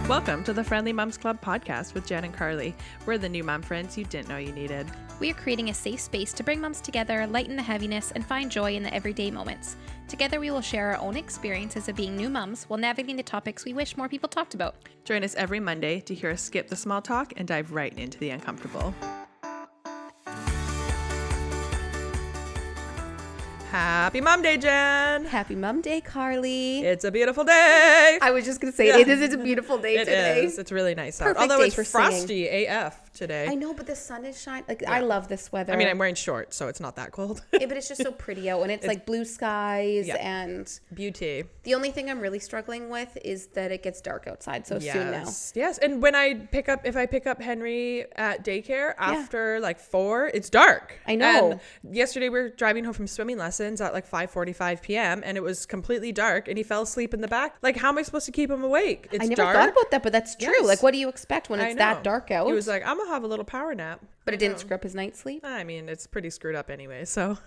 Welcome to the Friendly Moms Club podcast with Jen and Karlee. We're the new mom friends you didn't know you needed. We are creating a safe space to bring moms together, lighten the heaviness, and find joy in the everyday moments. Together, we will share our own experiences of being new moms while navigating the topics we wish more people talked about. Join us every Monday to hear us skip the small talk and dive right into the uncomfortable. Happy Mom Day, Jen! Happy Mom Day, Karlee. It's a beautiful day! I was just going to say, it is a beautiful day today. It is. It's really nice out. Perfect Although day it's for frosty AF today. I know, but the sun is shining. I love this weather. I mean, I'm wearing shorts, so it's not that cold. Yeah, but it's just so pretty out, and it's like blue skies and beauty. The only thing I'm really struggling with is that it gets dark outside so soon now. Yes, and when if I pick up Henry at daycare after like 4, it's dark. I know. And yesterday we were driving home from swimming lessons at like 5:45 p.m. and it was completely dark and he fell asleep in the back. Like, how am I supposed to keep him awake? It's I never dark. thought about that, but that's true. Yes. Like, what do you expect when it's that dark out? He was like, I'm gonna have a little power nap. But it didn't screw up his night's sleep? I mean, it's pretty screwed up anyway, so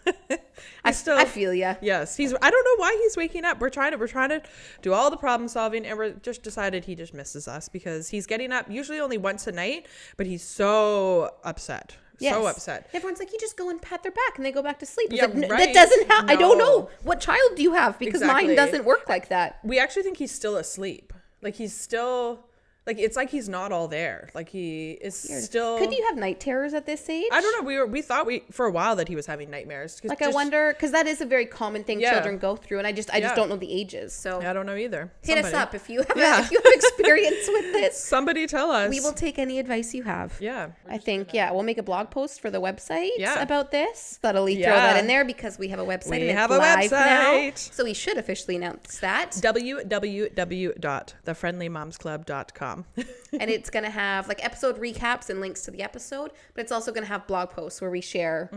I feel ya. Yes, I don't know why he's waking up. We're trying to do all the problem solving, and we're just decided he just misses us because he's getting up usually only once a night, but he's so upset. Yes. So upset. Everyone's like, you just go and pat their back and they go back to sleep. Yeah, like, right. That doesn't happen. No. I don't know. What child do you have? Because mine doesn't work like that. We actually think he's still asleep. Like, he's still... Like, it's like he's not all there. Like, he is still... Could you have night terrors at this age? I don't know. We thought for a while that he was having nightmares. Like, I wonder... Because that is a very common thing children go through. And I just don't know the ages. So I don't know either. Hit us up if you have experience with this. Somebody tell us. We will take any advice you have. Yeah. I think, we'll make a blog post for the website about this. Subtly throw that in there because we have a website and it's live now. So we should officially announce that. www.thefriendlymomsclub.com. And it's going to have like episode recaps and links to the episode, but it's also going to have blog posts where we share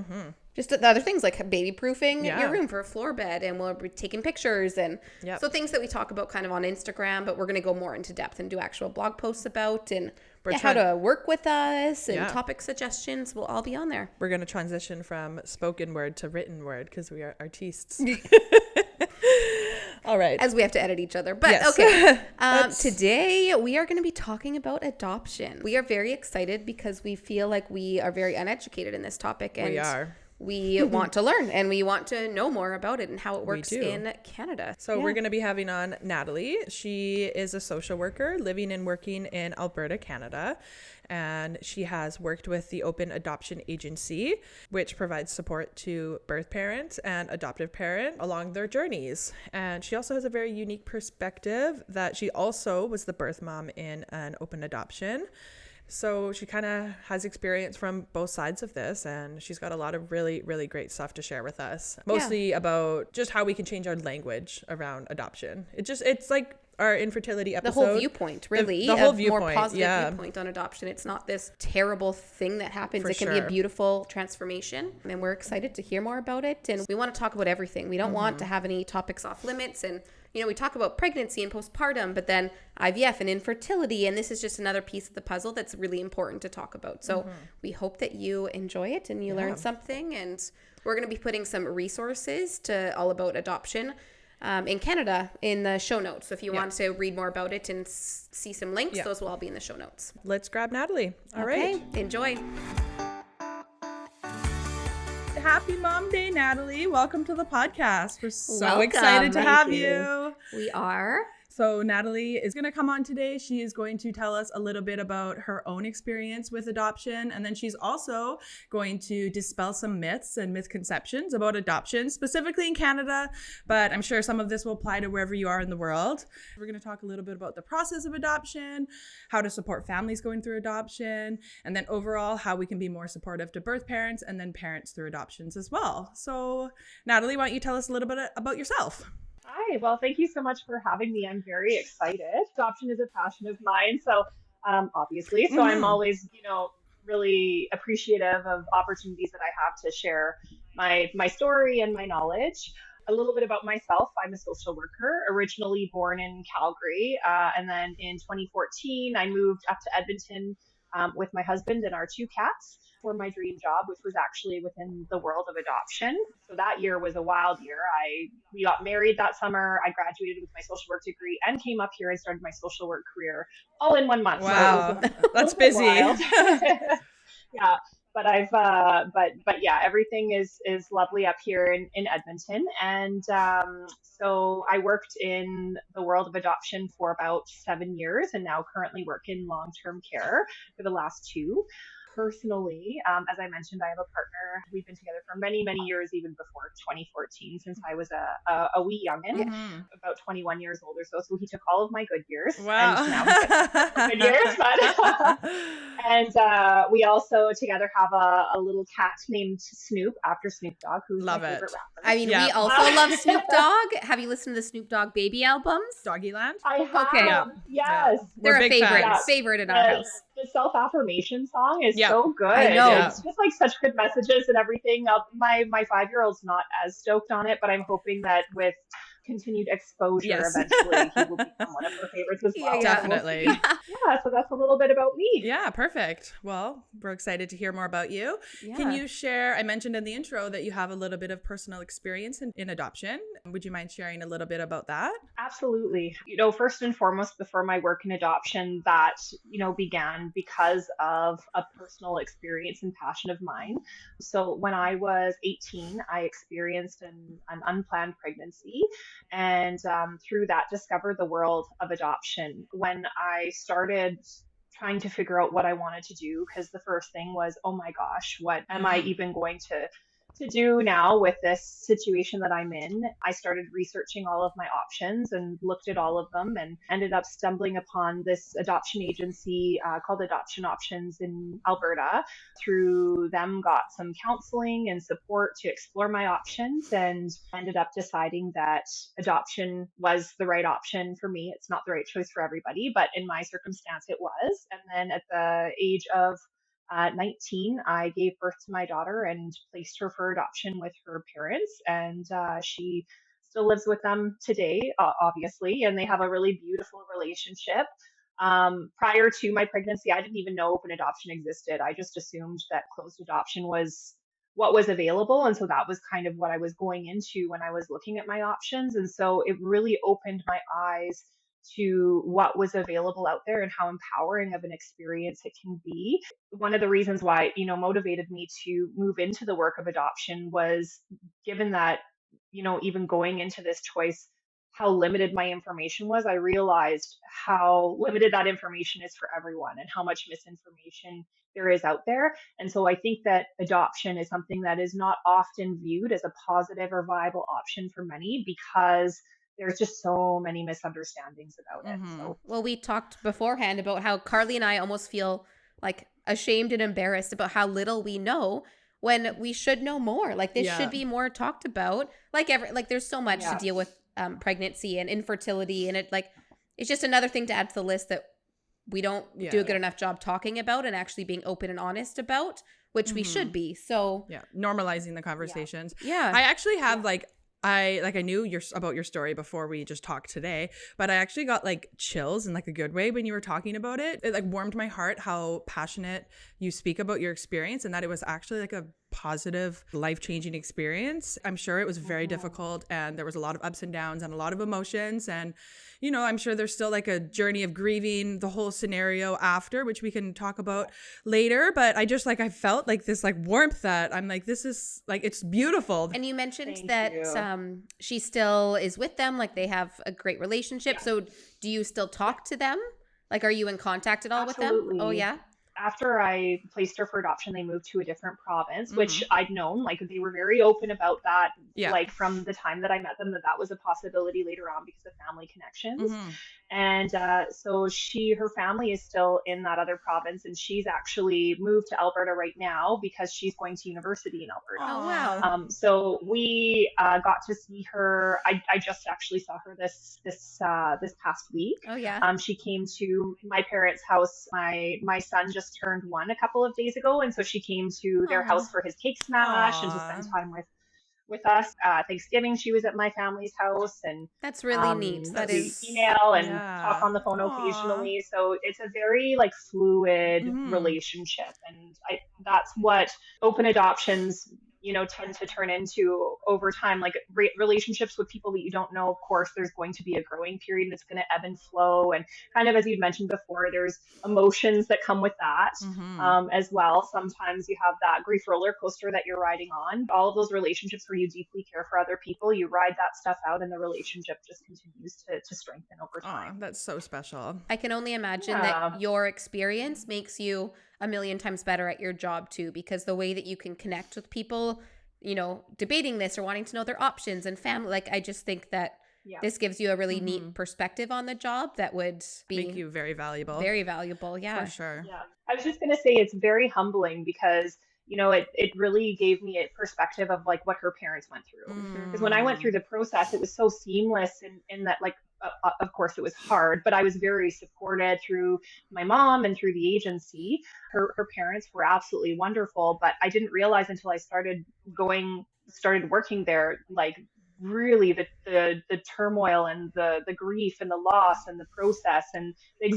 just the other things like baby proofing your room for a floor bed, and we'll be taking pictures and so things that we talk about kind of on Instagram, but we're going to go more into depth and do actual blog posts about and how to work with us and topic suggestions will all be on there. We're going to transition from spoken word to written word because we are artistes. All right. As we have to edit each other. But okay. Today we are going to be talking about adoption. We are very excited because we feel like we are very uneducated in this topic. And we want to learn and we want to know more about it and how it works in Canada. So we're going to be having on Nathalie. She is a social worker living and working in Alberta, Canada. And she has worked with the Open Adoption Agency, which provides support to birth parents and adoptive parents along their journeys. And she also has a very unique perspective that she also was the birth mom in an open adoption. So she kind of has experience from both sides of this, and she's got a lot of really, really great stuff to share with us. Mostly about just how we can change our language around adoption. It's like our infertility episode. The whole viewpoint, really. The whole viewpoint, more positive viewpoint on adoption. It's not this terrible thing that happens. It can be a beautiful transformation, and we're excited to hear more about it. And we want to talk about everything. We don't want to have any topics off limits. And we talk about pregnancy and postpartum, but then IVF and infertility. And this is just another piece of the puzzle that's really important to talk about. So we hope that you enjoy it and you learn something. And we're going to be putting some resources to all about adoption in Canada in the show notes. So if you want to read more about it and see some links, those will all be in the show notes. Let's grab Nathalie. All right. Enjoy. Happy Mom Day, Nathalie. Welcome to the podcast. We're so excited to have you. We are. So Nathalie is going to come on today. She is going to tell us a little bit about her own experience with adoption. And then she's also going to dispel some myths and misconceptions about adoption, specifically in Canada. But I'm sure some of this will apply to wherever you are in the world. We're going to talk a little bit about the process of adoption, how to support families going through adoption, and then overall how we can be more supportive to birth parents and then parents through adoptions as well. So Nathalie, why don't you tell us a little bit about yourself? Hi, well, thank you so much for having me. I'm very excited. Adoption is a passion of mine, so obviously, so I'm always, really appreciative of opportunities that I have to share my story and my knowledge. A little bit about myself. I'm a social worker, originally born in Calgary, and then in 2014, I moved up to Edmonton with my husband and our 2 cats. for my dream job, which was actually within the world of adoption. So that year was a wild year. We got married that summer. I graduated with my social work degree and came up here and started my social work career all in 1 month. Wow, So that's busy. Yeah, but but yeah, everything is lovely up here in Edmonton, and so I worked in the world of adoption for about 7 years, and now currently work in long-term care for the last two. Personally, as I mentioned, I have a partner. We've been together for many, many years, even before 2014, since I was a wee youngin, about 21 years old or so. So he took all of my good years, Wow. and now he gets good years. But and we also together have a little cat named Snoop, after Snoop Dogg, who's Love my it. favorite rapper. I mean, Yeah. we also love Snoop Dogg. Have you listened to the Snoop Dogg baby albums? I Doggyland. have, Okay. Yeah. yes. We're They're a big favorite. fans. Favorite in our house. The self-affirmation song is Yep. so good. I know. It's just like such good messages and everything. My 5-year-old's not as stoked on it, but I'm hoping that with continued exposure, Yes. eventually he will become one of her favorites as well. Yeah, Definitely. Yeah, so that's a little bit about me. Yeah, perfect. Well, we're excited to hear more about you. Yeah. Can you share, I mentioned in the intro that you have a little bit of personal experience in adoption. Would you mind sharing a little bit about that? Absolutely. First and foremost, before my work in adoption, that, began because of a personal experience and passion of mine. So when I was 18, I experienced an unplanned pregnancy, and through that discovered the world of adoption. When I started trying to figure out what I wanted to do, because the first thing was, oh my gosh, what am I even going to do now with this situation that I'm in? I started researching all of my options and looked at all of them, and ended up stumbling upon this adoption agency called Adoption Options in Alberta. Through them, got some counseling and support to explore my options, and ended up deciding that adoption was the right option for me. It's not the right choice for everybody, but in my circumstance, it was. And then at the age of 19, I gave birth to my daughter and placed her for adoption with her parents. And she still lives with them today, obviously, and they have a really beautiful relationship. Prior to my pregnancy, I didn't even know open adoption existed. I just assumed that closed adoption was what was available. And so that was kind of what I was going into when I was looking at my options. And so it really opened my eyes to what was available out there and how empowering of an experience it can be. One of the reasons why, motivated me to move into the work of adoption was, given that, even going into this choice, how limited my information was, I realized how limited that information is for everyone and how much misinformation there is out there. And so I think that adoption is something that is not often viewed as a positive or viable option for many, because there's just so many misunderstandings about it. So, well, we talked beforehand about how Karlee and I almost feel like ashamed and embarrassed about how little we know, when we should know more. Like, this should be more talked about. Like there's so much to deal with pregnancy and infertility, and it's just another thing to add to the list that we don't do a good enough job talking about and actually being open and honest about, which we should be. So Normalizing the conversations. Yeah. I actually have I knew about your story before we just talked today, but I actually got chills in a good way when you were talking about it. It warmed my heart how passionate you speak about your experience, and that it was actually a positive, life-changing experience. I'm sure it was very difficult, and there was a lot of ups and downs and a lot of emotions, and I'm sure there's still a journey of grieving the whole scenario after, which we can talk about later. But I just I felt this warmth that I'm this is it's beautiful. And you mentioned Thank that you. she still is with them. They have a great relationship. So do you still talk to them? Are you in contact at all with them? Absolutely. Oh, yeah. After I placed her for adoption, they moved to a different province, which I'd known. They were very open about that. From the time that I met them, that was a possibility later on because of family connections. And so her family is still in that other province, and she's actually moved to Alberta right now because she's going to university in Alberta. Oh, wow. So we got to see her. I just actually saw her this past week. Oh, yeah. She came to my parents' house. My son just turned 1 a couple of days ago, and so she came to their house for his cake smash and to spend time with us. Thanksgiving, she was at my family's house, and that's really neat. That is email and talk on the phone occasionally. So it's a very fluid relationship, and that's what open adoptions, tend to turn into over time, like relationships with people that you don't know. Of course, there's going to be a growing period that's going to ebb and flow. And kind of, as you'd mentioned before, there's emotions that come with that as well. Sometimes you have that grief roller coaster that you're riding on. All of those relationships where you deeply care for other people, you ride that stuff out and the relationship just continues to strengthen over time. Oh, that's so special. I can only imagine that your experience makes you a million times better at your job too, because the way that you can connect with people, debating this or wanting to know their options and family, like I just think that this gives you a really neat perspective on the job that would make you very valuable. Very valuable, yeah. For sure. Yeah. I was just going to say it's very humbling because it really gave me a perspective of like what her parents went through. Because when I went through the process, it was so seamless in that, like, of course it was hard, but I was very supported through my mom and through the agency. Her parents were absolutely wonderful, but I didn't realize until I started working there, like really the turmoil and the grief and the loss and the process and the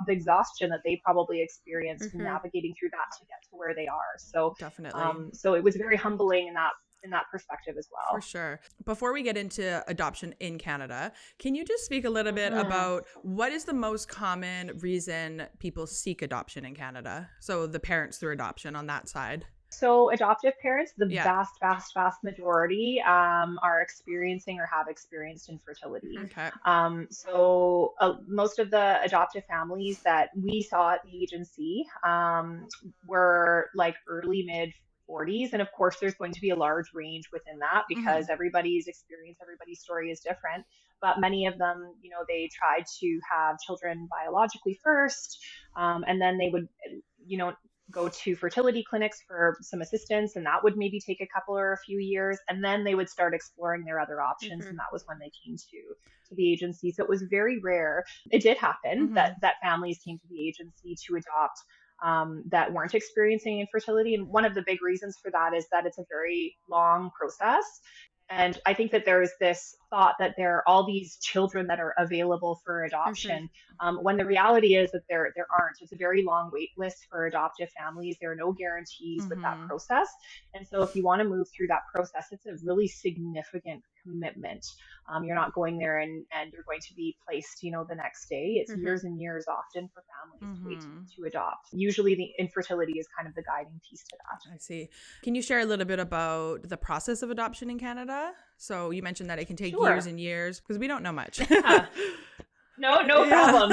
exhaustion that they probably experienced navigating through that to get to where they are. So definitely. So it was very humbling in that perspective as well. For sure. Before we get into adoption in Canada, can you just speak a little bit about what is the most common reason people seek adoption in Canada? So the parents through adoption on that side. So adoptive parents, the vast majority are experiencing or have experienced infertility. Okay. So most of the adoptive families that we saw at the agency were like early mid 40s. And of course, there's going to be a large range within that because everybody's experience, everybody's story is different. But many of them, they tried to have children biologically first, and then they would, go to fertility clinics for some assistance, and that would maybe take a couple or a few years, and then they would start exploring their other options, and that was when they came to the agency. So it was very rare. It did happen that families came to the agency to adopt that weren't experiencing infertility, and one of the big reasons for that is that it's a very long process. And I think that there is this thought that there are all these children that are available for adoption, when the reality is that there aren't. It's a very long wait list for adoptive families. There are no guarantees with that process. And so if you want to move through that process, it's a really significant commitment. You're not going there and you're going to be placed, the next day. It's years and years often for families to wait to adopt. Usually the infertility is kind of the guiding piece to that. I see. Can you share a little bit about the process of adoption in Canada? So you mentioned that it can take years and years because we don't know much. No problem.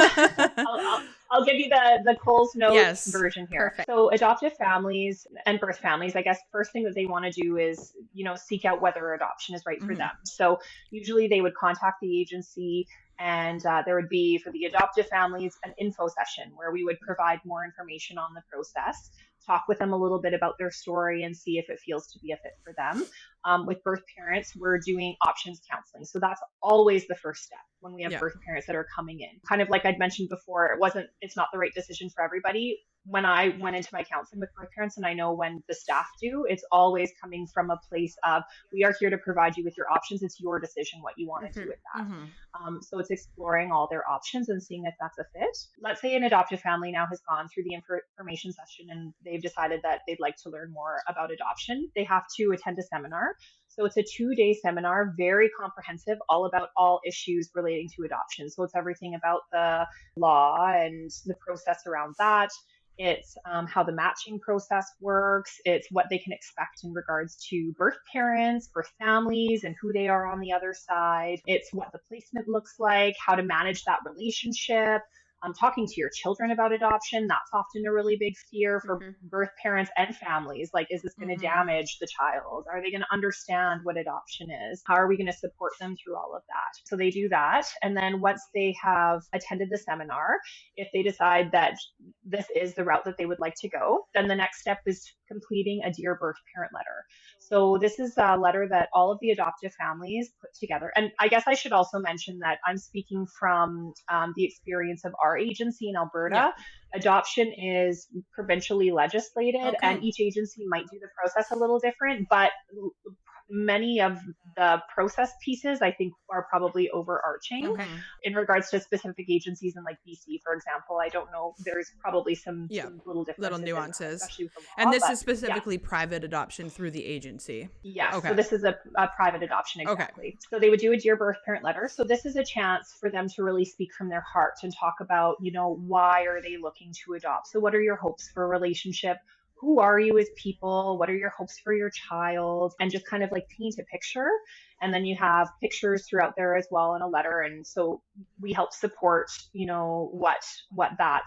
I'll give you the Coles Notes version here. Perfect. So adoptive families and birth families, I guess, first thing that they want to do is, seek out whether adoption is right for them. So usually they would contact the agency, and there would be, for the adoptive families, an info session where we would provide more information on the process, talk with them a little bit about their story and see if it feels to be a fit for them. With birth parents, we're doing options counseling. So that's always the first step when we have birth parents that are coming in. Kind of like I'd mentioned before, it's not the right decision for everybody. When I went into my counseling with birth parents, and I know when the staff do, it's always coming from a place of, we are here to provide you with your options. It's your decision what you want to do with that. So it's exploring all their options and seeing if that's a fit. Let's say an adoptive family now has gone through the information session and they've decided that they'd like to learn more about adoption. They have to attend a seminar. So it's a 2-day seminar, very comprehensive, all about all issues relating to adoption. So it's everything about the law and the process around that. It's how the matching process works. It's what they can expect in regards to birth parents, birth families, and who they are on the other side. It's what the placement looks like, how to manage that relationship. Talking to your children about adoption, that's often a really big fear for birth parents and families. Like, is this going to damage the child? Are they going to understand what adoption is? How are we going to support them through all of that? So they do that. And then once they have attended the seminar, if they decide that this is the route that they would like to go, then the next step is completing a Dear Birth Parent letter. So this is a letter that all of the adoptive families put together. And I guess I should also mention that I'm speaking from the experience of our agency in Alberta. Adoption is provincially legislated, and each agency might do the process a little different, but many of the process pieces I think are probably overarching. Okay. In regards to specific agencies in like BC, for example. I don't know. There's probably some little differences, little nuances, especially with the law. And this is specifically private adoption through the agency. Yes. Okay. So this is a private adoption. Exactly. Okay. So they would do a Dear Birth Parent letter. So this is a chance for them to really speak from their heart and talk about, why are they looking to adopt? So what are your hopes for a relationship? Who are you as people? What are your hopes for your child? And just kind of like paint a picture. And then you have pictures throughout there as well in a letter. And so we help support, what that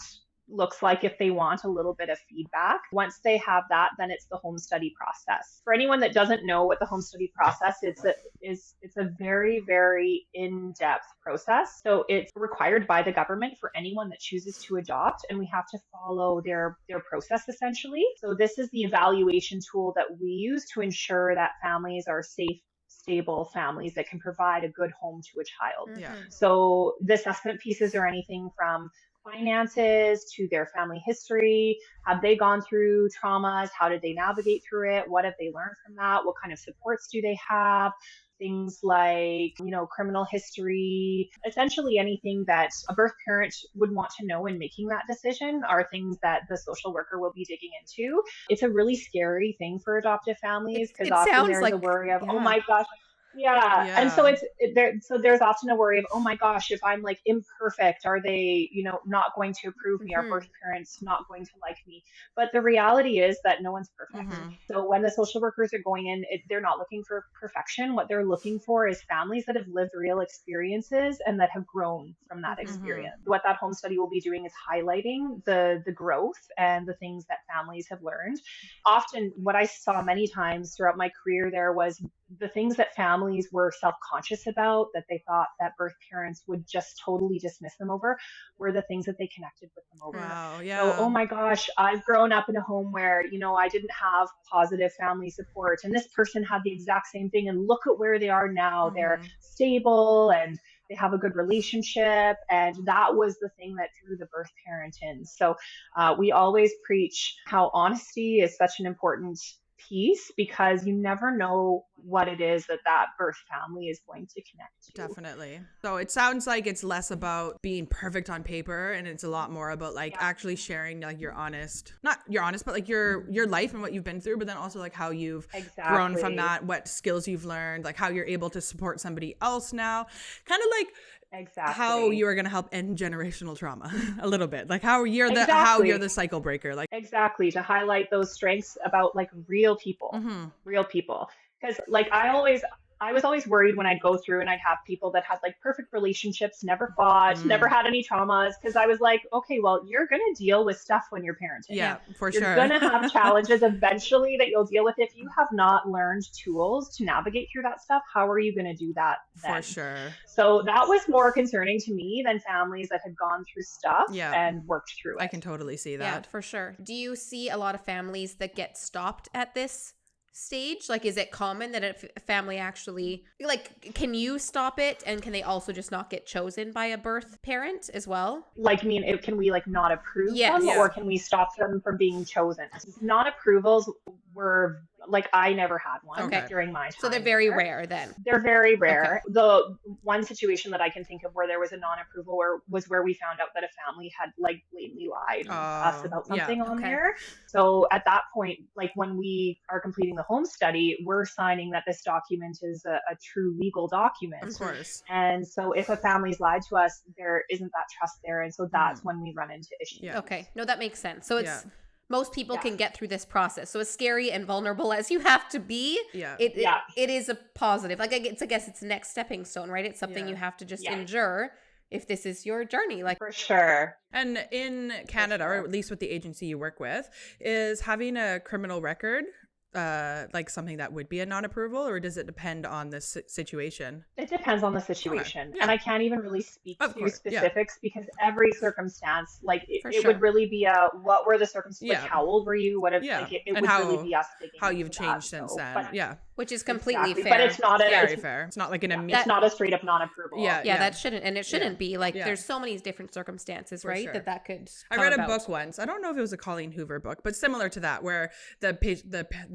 looks like if they want a little bit of feedback. Once they have that, then it's the home study process. For anyone that doesn't know what the home study process is, it's a very, very in-depth process. So it's required by the government for anyone that chooses to adopt, and we have to follow their process essentially. So this is the evaluation tool that we use to ensure that families are safe, stable families that can provide a good home to a child. Yeah. So the assessment pieces are anything from finances to their family history. Have they gone through traumas? How did they navigate through it? What have they learned from that? What kind of supports do they have? Things like, criminal history, essentially anything that a birth parent would want to know in making that decision are things that the social worker will be digging into. It's a really scary thing for adoptive families because often there's a worry of, oh my gosh. Yeah. And so there's often a worry of, oh my gosh, if I'm like imperfect, are they, not going to approve me? Are birth parents not going to like me? But the reality is that no one's perfect. So when the social workers are going in, they're not looking for perfection. What they're looking for is families that have lived real experiences and that have grown from that experience. What that home study will be doing is highlighting the growth and the things that families have learned. Often what I saw many times throughout my career there was the things that families were self-conscious about, that they thought that birth parents would just totally dismiss them over, were the things that they connected with them over. Wow, yeah. So, oh my gosh, I've grown up in a home where, I didn't have positive family support, and this person had the exact same thing, and look at where they are now. They're stable and they have a good relationship, and that was the thing that drew the birth parent in. So we always preach how honesty is such an important piece, because you never know what it is that birth family is going to connect to. Definitely. So it sounds like it's less about being perfect on paper, and it's a lot more about actually sharing like not your honest, but like your life and what you've been through, but then also like how you've grown from that, what skills you've learned, like how you're able to support somebody else now, kind of like how you are going to help end generational trauma a little bit, like how you're the cycle breaker, like to highlight those strengths about like real people, because like I was always worried when I'd go through and I'd have people that had like perfect relationships, never fought, never had any traumas. Because I was like, okay, well, you're going to deal with stuff when you're parenting. Yeah, for you're sure. You're going to have challenges eventually that you'll deal with. If you have not learned tools to navigate through that stuff, how are you going to do that then? For sure. So that was more concerning to me than families that had gone through stuff and worked through it. I can totally see that. Yeah, for sure. Do you see a lot of families that get stopped at this stage? Like, is it common that a family actually, like, can you stop it, and can they also just not get chosen by a birth parent as well? Like, can we like not approve them, or can we stop them from being chosen? Non-approvals were like, I never had one during my time. So they're very rare then. They're very rare. Okay. The one situation that I can think of where there was a non-approval was where we found out that a family had like blatantly lied to us about something on there. So at that point, like when we are completing the home study, we're signing that this document is a true legal document. Of course. And so if a family's lied to us, there isn't that trust there. And so that's when we run into issues. Yeah. Okay. No, that makes sense. So it's... Most people can get through this process. So as scary and vulnerable as you have to be, it is a positive. Like, I guess it's the next stepping stone, right? It's something you have to just endure if this is your journey. Like, for sure. And in Canada, or at least with the agency you work with, is having a criminal record like something that would be a non-approval, or does it depend on the situation? It depends on the situation. And I can't even really speak to specifics because every circumstance, like it would really be what were the circumstances, like how old were you, what if like it would really be us digging how you've changed since then. Which is completely fair. But it's not very fair. It's not like an immediate, it's not a straight up non-approval. That shouldn't, and it shouldn't be like there's so many different circumstances, right? Sure. That could I read a book once. I don't know if it was a Colleen Hoover book, but similar to that, where the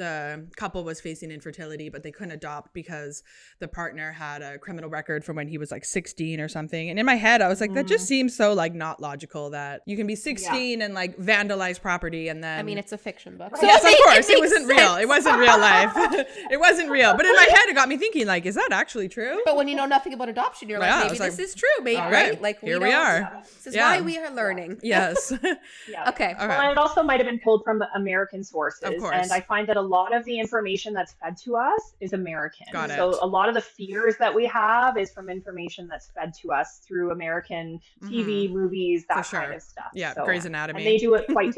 the couple was facing infertility, but they couldn't adopt because the partner had a criminal record from when he was like 16 or something. And in my head, I was like, that just seems so like not logical that you can be 16 and like vandalize property and then. I mean, it's a fiction book. So yes, of course, it wasn't real. It wasn't real life. It wasn't real. But in my head, it got me thinking, like, is that actually true? But when you know nothing about adoption, you're like, maybe this is true. Maybe, right? Like, here we are. This is why we are learning. Yes. Okay. Well, and it also might have been pulled from American sources. Of course. And I find that a lot of the information that's fed to us is American. Got it. So a lot of the fears that we have is from information that's fed to us through American TV, movies, that kind of stuff. Yeah, so, Grey's Anatomy. And they do it quite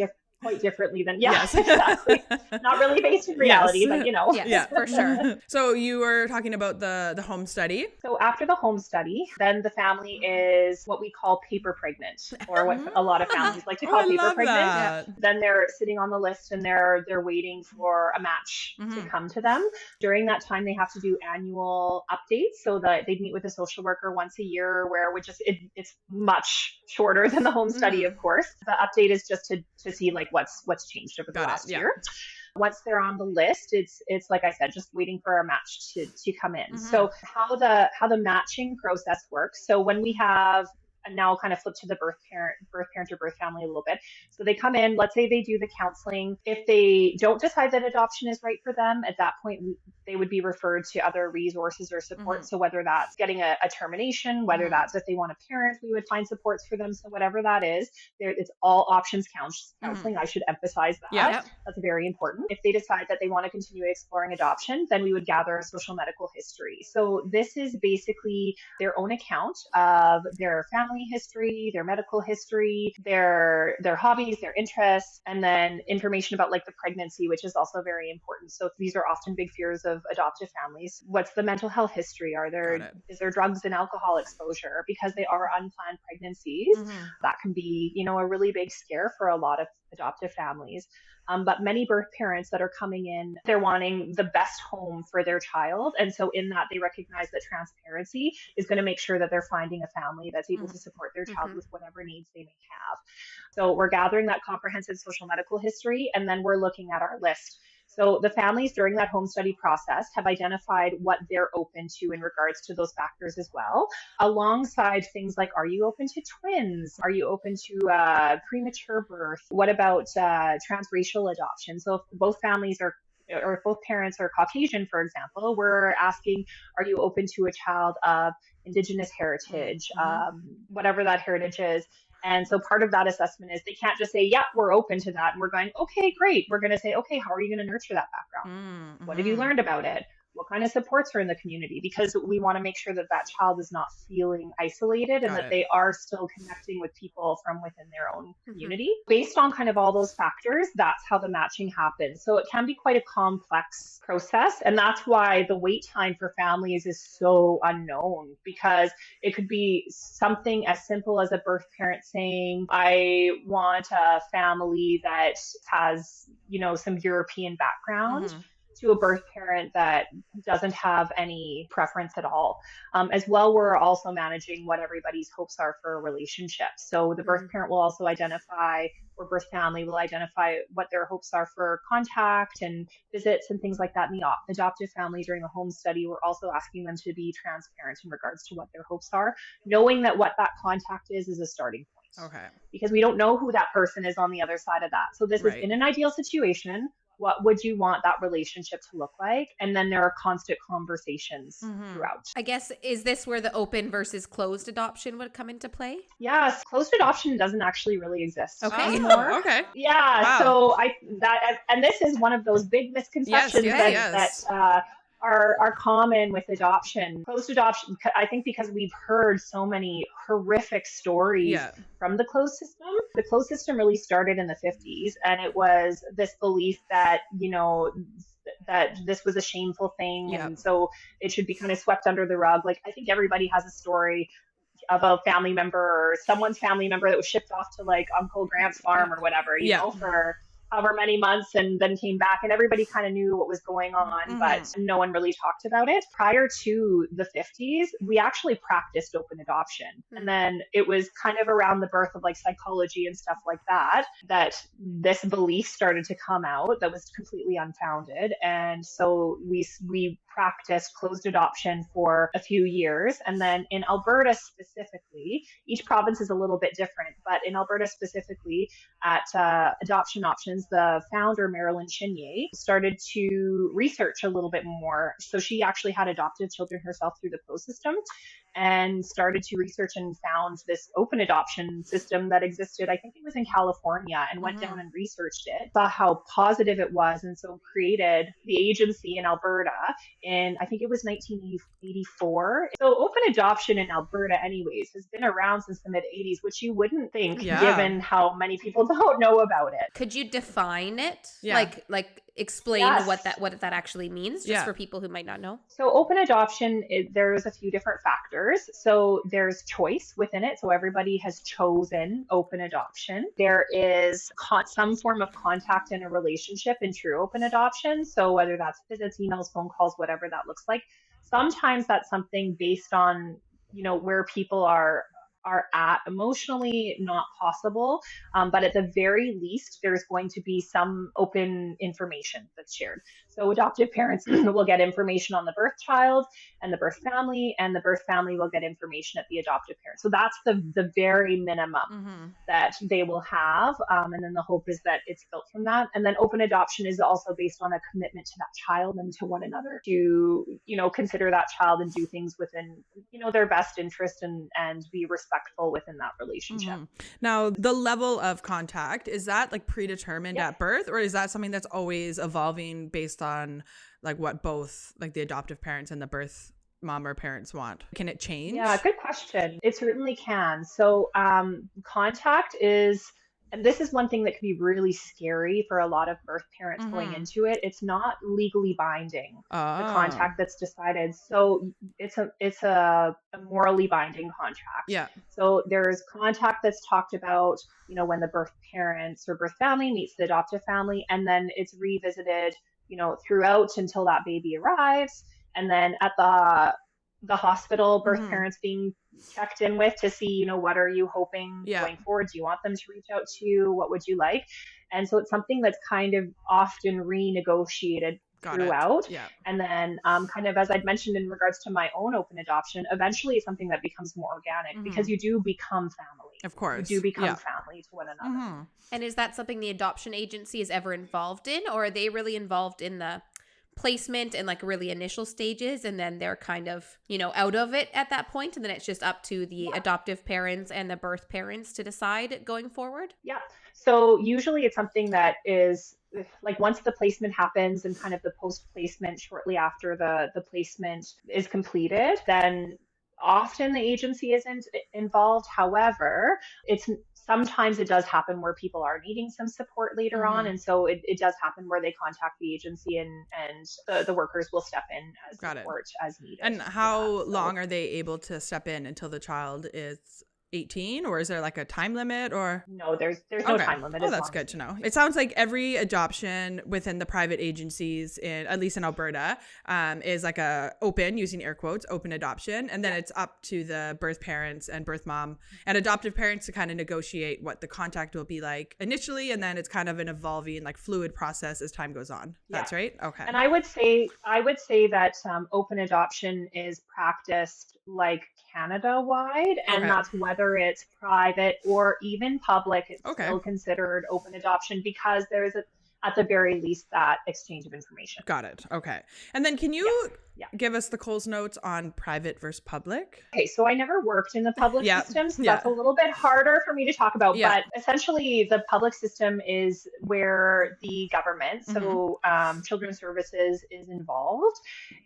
differently than exactly. Not really based in reality, but yes, for sure. So you were talking about the home study. So after the home study, then the family is what we call paper pregnant, or what a lot of families like to call paper pregnant. That. Then they're sitting on the list and they're waiting for a match to come to them. During that time, they have to do annual updates, so that they meet with a social worker once a year, where it's much shorter than the home study, of course. The update is just to see like what's changed over the last year. Once they're on the list, it's like I said, just waiting for a match to come in. So how the matching process works. So when we have, and now I'll kind of flip to the birth parent or birth family a little bit. So they come in, let's say they do the counseling. If they don't decide that adoption is right for them, at that point, they would be referred to other resources or support. So whether that's getting a termination, whether that's if they want a parent, we would find supports for them. So whatever that is, it's all options counseling. I should emphasize that. Yeah. That's very important. If they decide that they want to continue exploring adoption, then we would gather a social medical history. So this is basically their own account of their family history, their medical history, their hobbies, their interests, and then information about like the pregnancy, which is also very important. So these are often big fears of adoptive families. What's the mental health history? Is there drugs and alcohol exposure? Because they are unplanned pregnancies. That can be, a really big scare for a lot of adoptive families. But many birth parents that are coming in, they're wanting the best home for their child. And so in that, they recognize that transparency is going to make sure that they're finding a family that's able to support their child with whatever needs they may have. So we're gathering that comprehensive social medical history, and then we're looking at our list. So the families during that home study process have identified what they're open to in regards to those factors as well, alongside things like, are you open to twins? Are you open to premature birth? What about transracial adoption? So if both families are, or if both parents are Caucasian, for example, we're asking, are you open to a child of Indigenous heritage, whatever that heritage is? And so part of that assessment is they can't just say, yeah, we're open to that. And we're going, okay, great. We're going to say, okay, how are you going to nurture that background? What have you learned about it? What kind of supports are in the community? Because we want to make sure that that child is not feeling isolated and that they are still connecting with people from within their own community. Based on kind of all those factors, that's how the matching happens. So it can be quite a complex process. And that's why the wait time for families is so unknown, because it could be something as simple as a birth parent saying, I want a family that has, some European background. To a birth parent that doesn't have any preference at all. As well, we're also managing what everybody's hopes are for a relationship. So the birth parent will also identify, or birth family will identify what their hopes are for contact and visits and things like that. And the adoptive family during the home study, we're also asking them to be transparent in regards to what their hopes are, knowing that what that contact is a starting point. Okay. Because we don't know who that person is on the other side of that. So this is in an ideal situation. What would you want that relationship to look like? And then there are constant conversations throughout. I guess, is this where the open versus closed adoption would come into play? Yes. Closed adoption doesn't actually really exist anymore. Okay. Yeah. Wow. So and this is one of those big misconceptions that are common with adoption. Closed adoption, I think, because we've heard so many horrific stories from the closed system. The closed system really started in the 50s, and it was this belief that, that this was a shameful thing, and so it should be kind of swept under the rug. Like, I think everybody has a story of a family member or someone's family member that was shipped off to like Uncle Grant's farm or whatever, you know, for however many months and then came back, and everybody kind of knew what was going on, but no one really talked about it. Prior to the 50s, we actually practiced open adoption. And then it was kind of around the birth of like psychology and stuff like that, that this belief started to come out that was completely unfounded. And so we practiced closed adoption for a few years. And then in Alberta specifically, each province is a little bit different, but in Alberta specifically, at Adoption Options, the founder, Marilyn Chenier, started to research a little bit more. So she actually had adopted children herself through the PRO system and started to research and found this open adoption system that existed. I think it was in California, and went down and researched it, saw how positive it was, and so created the agency in Alberta in, I think it was 1984. So open adoption in Alberta anyways has been around since the mid 80s, which you wouldn't think given how many people don't know about it. Could you define it? Like explain what that actually means, just for people who might not know? So open adoption, there's a few different factors. So there's choice within it. So everybody has chosen open adoption. There is some form of contact in a relationship in true open adoption. So whether that's visits, emails, phone calls, whatever that looks like. Sometimes that's something based on, where people are at emotionally, not possible. But at the very least, there's going to be some open information that's shared. So adoptive parents will get information on the birth child and the birth family, and the birth family will get information at the adoptive parent. So that's the very minimum that they will have. And then the hope is that it's built from that. And then open adoption is also based on a commitment to that child and to one another to, consider that child and do things within, their best interest and be respectful within that relationship. Now, the level of contact, is that like predetermined at birth, or is that something that's always evolving based on like what both like the adoptive parents and the birth mom or parents want? Can it change? Yeah, good question. It certainly can. So contact is, and this is one thing that can be really scary for a lot of birth parents going into it. It's not legally binding, the contact that's decided. So it's a morally binding contract. Yeah. So there's contact that's talked about, when the birth parents or birth family meets the adoptive family, and then it's revisited, throughout until that baby arrives. And then at the hospital, birth parents being checked in with to see, what are you hoping going forward? Do you want them to reach out to you? What would you like? And so it's something that's kind of often renegotiated throughout. And then kind of, as I'd mentioned in regards to my own open adoption, eventually it's something that becomes more organic because you do become family. Of course. You do become family to one another. And is that something the adoption agency is ever involved in, or are they really involved in the placement and like really initial stages, and then they're kind of, out of it at that point, and then it's just up to the adoptive parents and the birth parents to decide going forward? Yeah. So usually it's something that is like once the placement happens and kind of the post placement shortly after the placement is completed, then often the agency isn't involved. However, sometimes it does happen where people are needing some support later on. And so it does happen where they contact the agency and the workers will step in as support as needed. And how long are they able to step in until the child is 18, or is there like a time limit? Or no, there's no time limit. Oh, that's good to know. It sounds like every adoption within the private agencies, at least in Alberta, is like a open, using air quotes, open adoption, and then it's up to the birth parents and birth mom and adoptive parents to kind of negotiate what the contact will be like initially, and then it's kind of an evolving, like fluid process as time goes on. That's right. Okay. And I would say that open adoption is practiced like Canada-wide, and that's whether it's private or even public, it's still considered open adoption because there's at the very least that exchange of information. Got it. Okay. And then can you give us the Coles notes on private versus public? Okay, so I never worked in the public system, so that's a little bit harder for me to talk about. But essentially, the public system is where the government, so Children's Services, is involved.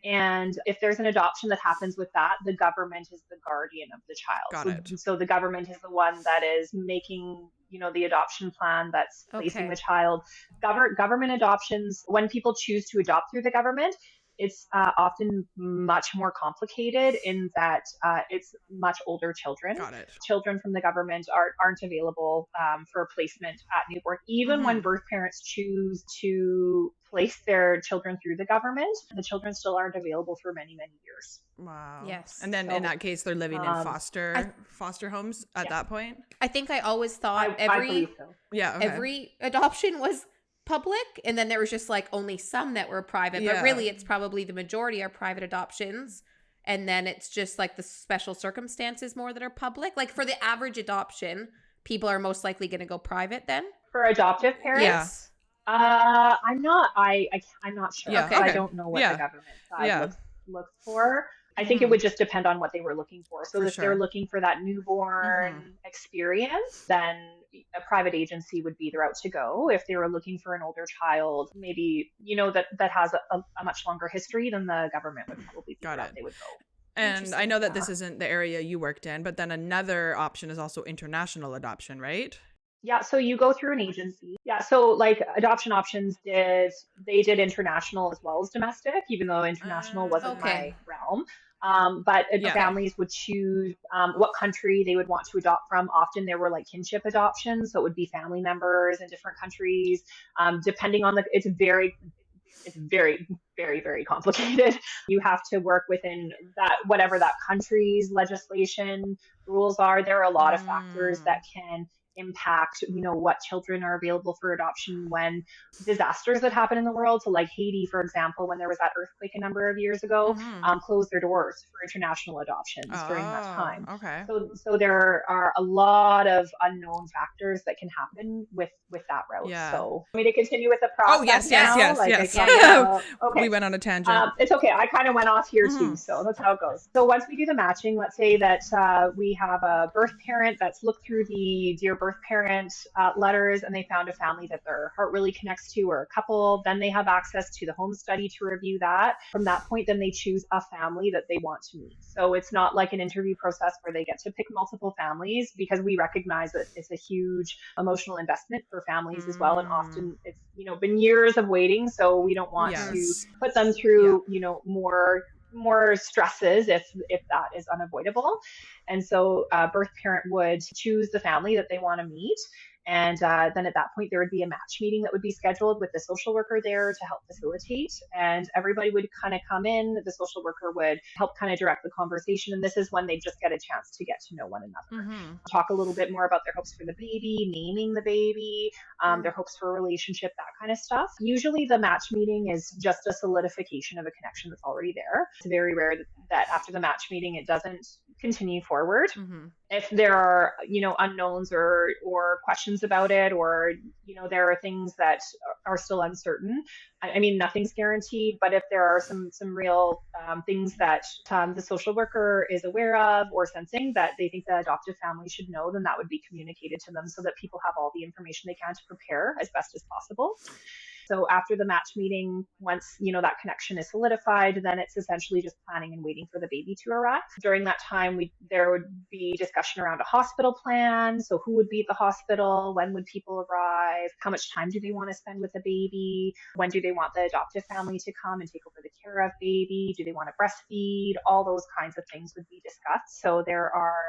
And if there's an adoption that happens with that, the government is the guardian of the child. So the government is the one that is making the adoption plan that's placing the child. Government adoptions, when people choose to adopt through the government, it's often much more complicated in that it's much older children. Got it. Children from the government aren't available for placement at newborn. Even when birth parents choose to place their children through the government, the children still aren't available for many, many years. Wow. Yes. And then in that case, they're living in foster homes at yeah. that point? I think I always thought I believe so. Yeah. Okay. every adoption was public, and then there was just like only some that were private, but really it's probably the majority are private adoptions, and then it's just like the special circumstances more that are public. Like for the average adoption, people are most likely going to go private then. For adoptive parents? Yeah. I'm not sure. Yeah, Okay. I don't know what the government side looks for. I think it would just depend on what they were looking for. So if they're looking for that newborn experience, then a private agency would be the route to go. If they were looking for an older child, maybe, that has a much longer history, then the government would probably be the route they would go. And I know that this isn't the area you worked in, but then another option is also international adoption, right? Yeah, so you go through an agency. Yeah, so like Adoption Options did international as well as domestic, even though international wasn't my realm. But families would choose what country they would want to adopt from. Often there were like kinship adoptions, so it would be family members in different countries. Depending on it's very, very, very complicated. You have to work within that, whatever that country's legislation rules are. There are a lot of factors that can impact, what children are available for adoption when disasters that happen in the world. So like Haiti, for example, when there was that earthquake a number of years ago, closed their doors for international adoptions during that time. Okay. So there are a lot of unknown factors that can happen with that route. Yeah. So want me to continue with the process? Oh, yes. Okay. We went on a tangent. It's okay. I kind of went off here too. So that's how it goes. So once we do the matching, let's say that we have a birth parent that's looked through the Dear Birth Parent letters, and they found a family that their heart really connects to, or a couple. Then they have access to the home study to review that. From that point, then they choose a family that they want to meet. So it's not like an interview process where they get to pick multiple families, because we recognize that it's a huge emotional investment for families as well. And often it's, been years of waiting. So we don't want to put them through, more stresses if that is unavoidable. And so birth parent would choose the family that they want to meet. And then at that point, there would be a match meeting that would be scheduled with the social worker there to help facilitate. And everybody would kind of come in. The social worker would help kind of direct the conversation. And this is when they just get a chance to get to know one another. Talk a little bit more about their hopes for the baby, naming the baby, their hopes for a relationship, that kind of stuff. Usually the match meeting is just a solidification of a connection that's already there. It's very rare that after the match meeting, it doesn't continue forward. If there are, unknowns or questions about it, or, there are things that are still uncertain. I mean, nothing's guaranteed, but if there are some real things that the social worker is aware of or sensing that they think the adoptive family should know, then that would be communicated to them so that people have all the information they can to prepare as best as possible. So after the match meeting, once, that connection is solidified, then it's essentially just planning and waiting for the baby to arrive. During that time, there would be discussion around a hospital plan. So who would be at the hospital? When would people arrive? How much time do they want to spend with the baby? When do they want the adoptive family to come and take over the care of baby? Do they want to breastfeed? All those kinds of things would be discussed. So there are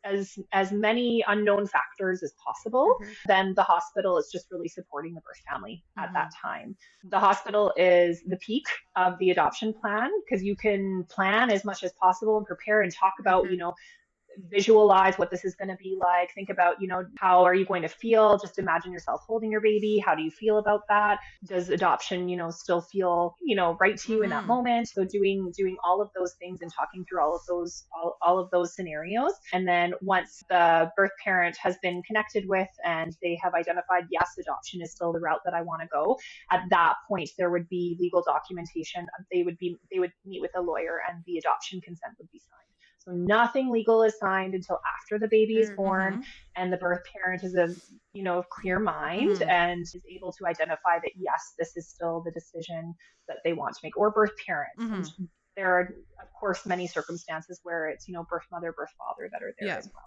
as many unknown factors as possible. Then the hospital is just really supporting the birth family at that time. The hospital is the peak of the adoption plan, because you can plan as much as possible and prepare and talk about, visualize what this is going to be like. Think about, how are you going to feel? Just imagine yourself holding your baby. How do you feel about that? Does adoption, still feel, right to you in that moment? So doing all of those things and talking through all of those scenarios. And then once the birth parent has been connected with and they have identified, yes, adoption is still the route that I want to go, at that point, there would be legal documentation. They would meet with a lawyer and the adoption consent would be signed. So nothing legal is signed until after the baby is born, and the birth parent is of clear mind and is able to identify that, yes, this is still the decision that they want to make, or birth parents. And there are, of course, many circumstances where it's, birth mother, birth father that are there as well.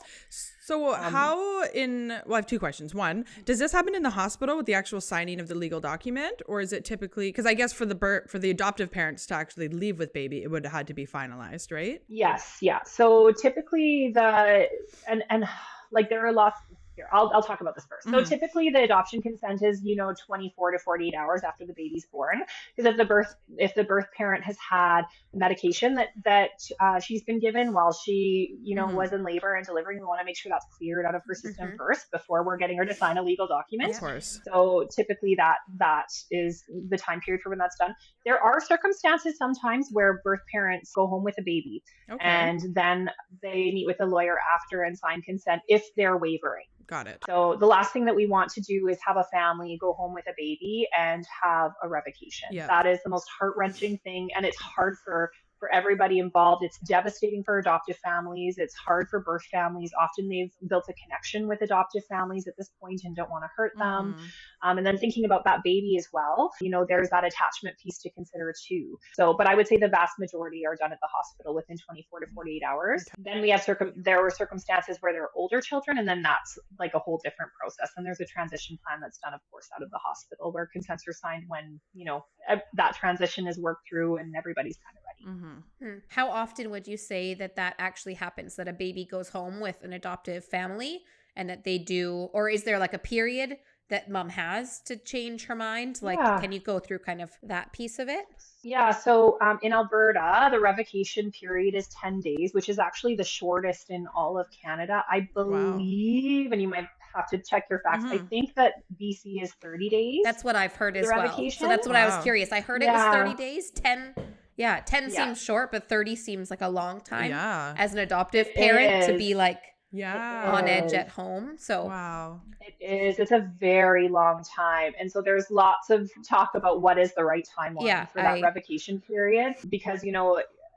So well, I have two questions. One, does this happen in the hospital with the actual signing of the legal document, or is it typically, because I guess for the adoptive parents to actually leave with baby, it would have had to be finalized, right? Yes. Yeah. So typically and like there are lots here. I'll talk about this first. So typically the adoption consent is, 24 to 48 hours after the baby's born. Because if the birth parent has had medication that she's been given while she, was in labor and delivering, we want to make sure that's cleared out of her system first before we're getting her to sign a legal document. Of course. So typically that is the time period for when that's done. There are circumstances sometimes where birth parents go home with a baby, and then they meet with a lawyer after and sign consent if they're wavering. Got it. So the last thing that we want to do is have a family go home with a baby and have a revocation. Yeah. That is the most heart-wrenching thing, and it's hard for everybody involved. It's devastating for adoptive families. It's hard for birth families. Often they've built a connection with adoptive families at this point and don't want to hurt them. And then thinking about that baby as well, there's that attachment piece to consider too. So, but I would say the vast majority are done at the hospital within 24 to 48 hours. Okay. Then we have there were circumstances where there are older children, and then that's like a whole different process. And there's a transition plan that's done, of course, out of the hospital where consents are signed when, that transition is worked through and everybody's kind of ready. How often would you say that actually happens, that a baby goes home with an adoptive family and that they do, or is there like a period that mom has to change her mind? Like, can you go through kind of that piece of it? Yeah. So in Alberta, the revocation period is 10 days, which is actually the shortest in all of Canada. I believe, and you might have to check your facts, I think that BC is 30 days. That's what I've heard as well. So that's what I was curious. I heard it was 30 days, 10. Yeah, 10 seems short, but 30 seems like a long time as an adoptive parent to be like on edge at home. So it is. It's a very long time. And so there's lots of talk about what is the right timeline for that revocation period, because,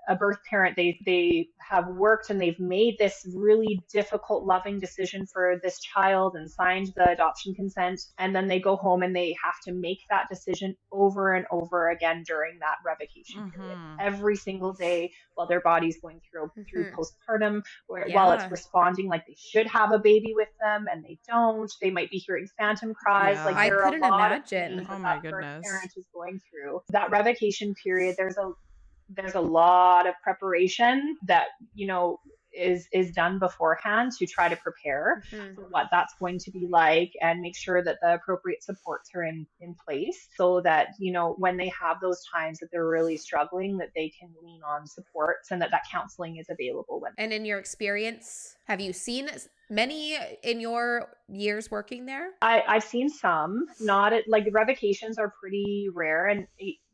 a birth parent, they have worked and they've made this really difficult, loving decision for this child and signed the adoption consent. And then they go home and they have to make that decision over and over again during that revocation period. Every single day while their body's going through postpartum, while it's responding like they should have a baby with them and they don't. They might be hearing phantom cries. Like I couldn't imagine. Oh my goodness. Parent is going through that revocation period. There's a lot of preparation that, is done beforehand to try to prepare for what that's going to be like and make sure that the appropriate supports are in place so that, when they have those times that they're really struggling, that they can lean on supports and that counseling is available. And in your experience, have you seen many in your years working there? I've seen some, not like the revocations are pretty rare, and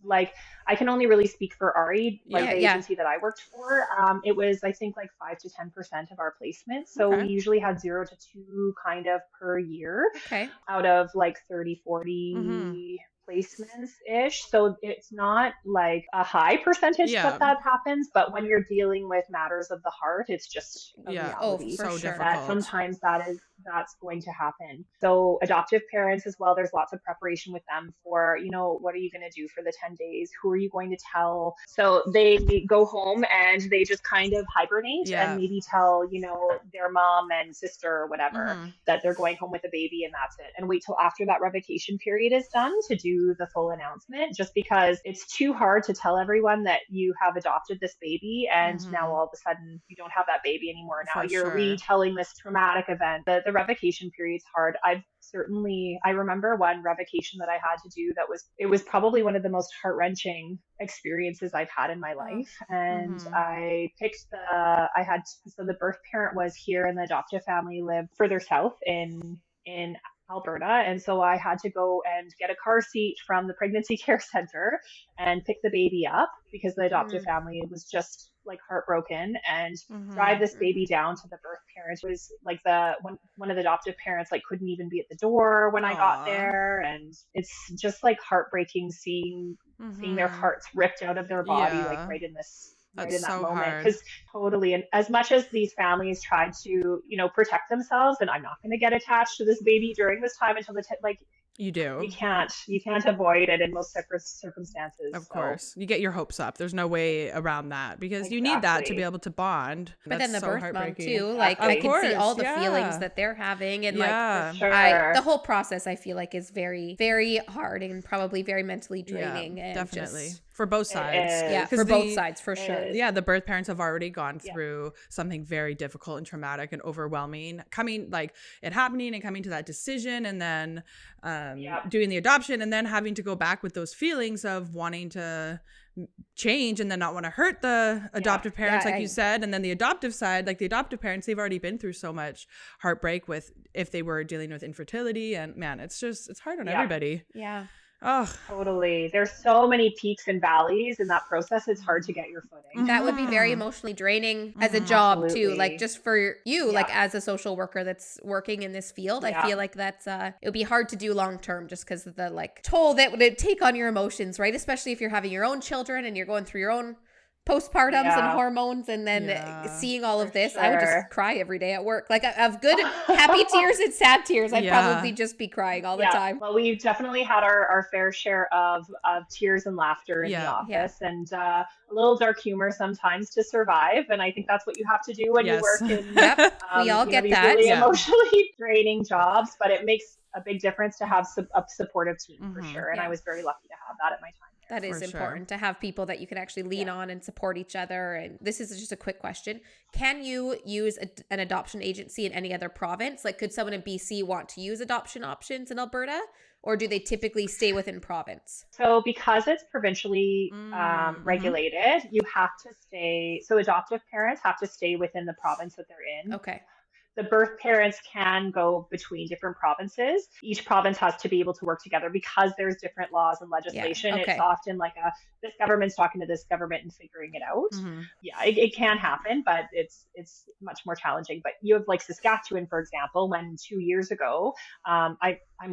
like I can only really speak for RE, the agency that I worked for. It was, I think, like 5 to 10% of our placements. So we usually had 0 to 2 kind of per year out of like 30, 40 placements ish. So it's not like a high percentage that happens, but when you're dealing with matters of the heart, it's just a reality. So difficult. That sometimes that's going to happen. So adoptive parents as well, there's lots of preparation with them for, what are you going to do for the 10 days? Who are you going to tell? So they go home and they just kind of hibernate and maybe tell, their mom and sister or whatever that they're going home with a baby, and that's it. And wait till after that revocation period is done to do the full announcement, just because it's too hard to tell everyone that you have adopted this baby and now all of a sudden you don't have that baby anymore. Now you're retelling this traumatic event. The revocation period's hard. I remember one revocation that I had to do it was probably one of the most heart-wrenching experiences I've had in my life. And I picked so the birth parent was here and the adoptive family lived further south in Alberta. And so I had to go and get a car seat from the pregnancy care center and pick the baby up because the adoptive family was just like heartbroken, and drive this baby down to the birth parent. It was like one of the adoptive parents like couldn't even be at the door when I got there. And it's just like heartbreaking seeing their hearts ripped out of their body, like right in that moment. Because totally, and as much as these families tried to, protect themselves, and I'm not going to get attached to this baby during this time until You do. You can't avoid it in most circumstances. Of So, course. You get your hopes up. There's no way around that because you need that to be able to bond. But That's then the so birth mom heartbreaking. too, like Exactly. I can see all the Of course, feelings yeah. that they're having, and Yeah. for sure. the whole process I feel like is very, very hard and probably very mentally draining. Yeah, and definitely. just, For both sides. yeah, 'Cause for both sides for sure. is. Yeah, the birth parents have already gone Yeah. through something very difficult and traumatic and overwhelming, coming like it happening and coming to that decision, and then doing the adoption, and then having to go back with those feelings of wanting to change and then not want to hurt the adoptive parents, like you said. And then the adoptive side, like the adoptive parents, they've already been through so much heartbreak with if they were dealing with infertility, and man, it's hard on everybody. Yeah. Oh, Totally. There's so many peaks and valleys in that process. It's hard to get your footing. That would be very emotionally draining as a job too. Absolutely. Like just for you, like as a social worker that's working in this field, I feel like that's it would be hard to do long term just because of the like toll that would take on your emotions, right? Especially if you're having your own children and you're going through your own postpartums and hormones, and then seeing all of this, I would just cry every day at work. Like of good happy tears and sad tears, I'd probably just be crying all the time. Well, we've definitely had our fair share of tears and laughter in the office, and a little dark humor sometimes to survive. And I think that's what you have to do when you work in we all get these that really emotionally draining jobs, but it makes a big difference to have a supportive team for sure. And I was very lucky to have that at my time. That is important to have people that you can actually lean on and support each other. And this is just a quick question. Can you use an adoption agency in any other province? Like could someone in BC want to use adoption options in Alberta, or do they typically stay within province? So because it's provincially regulated, you have to stay. So adoptive parents have to stay within the province that they're in. Okay. The birth parents can go between different provinces. Each province has to be able to work together because there's different laws and legislation. It's often like this government's talking to this government and figuring it out. Yeah, it can happen, but it's much more challenging. But you have like Saskatchewan, for example, when 2 years ago, I'm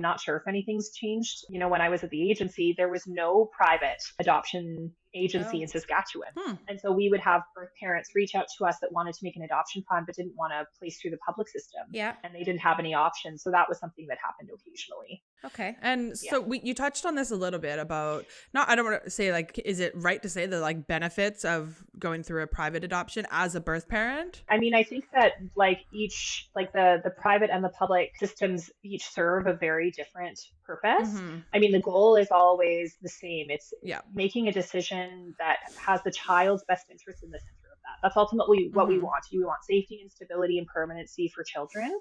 not sure if anything's changed. You know, when I was at the agency, there was no private adoption agency in Saskatchewan. And so we would have birth parents reach out to us that wanted to make an adoption plan but didn't want to place through the public system. Yeah. And they didn't have any options. So that was something that happened occasionally. Okay. And so you touched on this a little bit about, I don't want to say like, is it right to say the like benefits of going through a private adoption as a birth parent? I mean, I think that like each, like the private and the public systems each serve a very different purpose. I mean, the goal is always the same. It's making a decision that has the child's best interest in the center of that. That's ultimately what we want. We want safety and stability and permanency for children.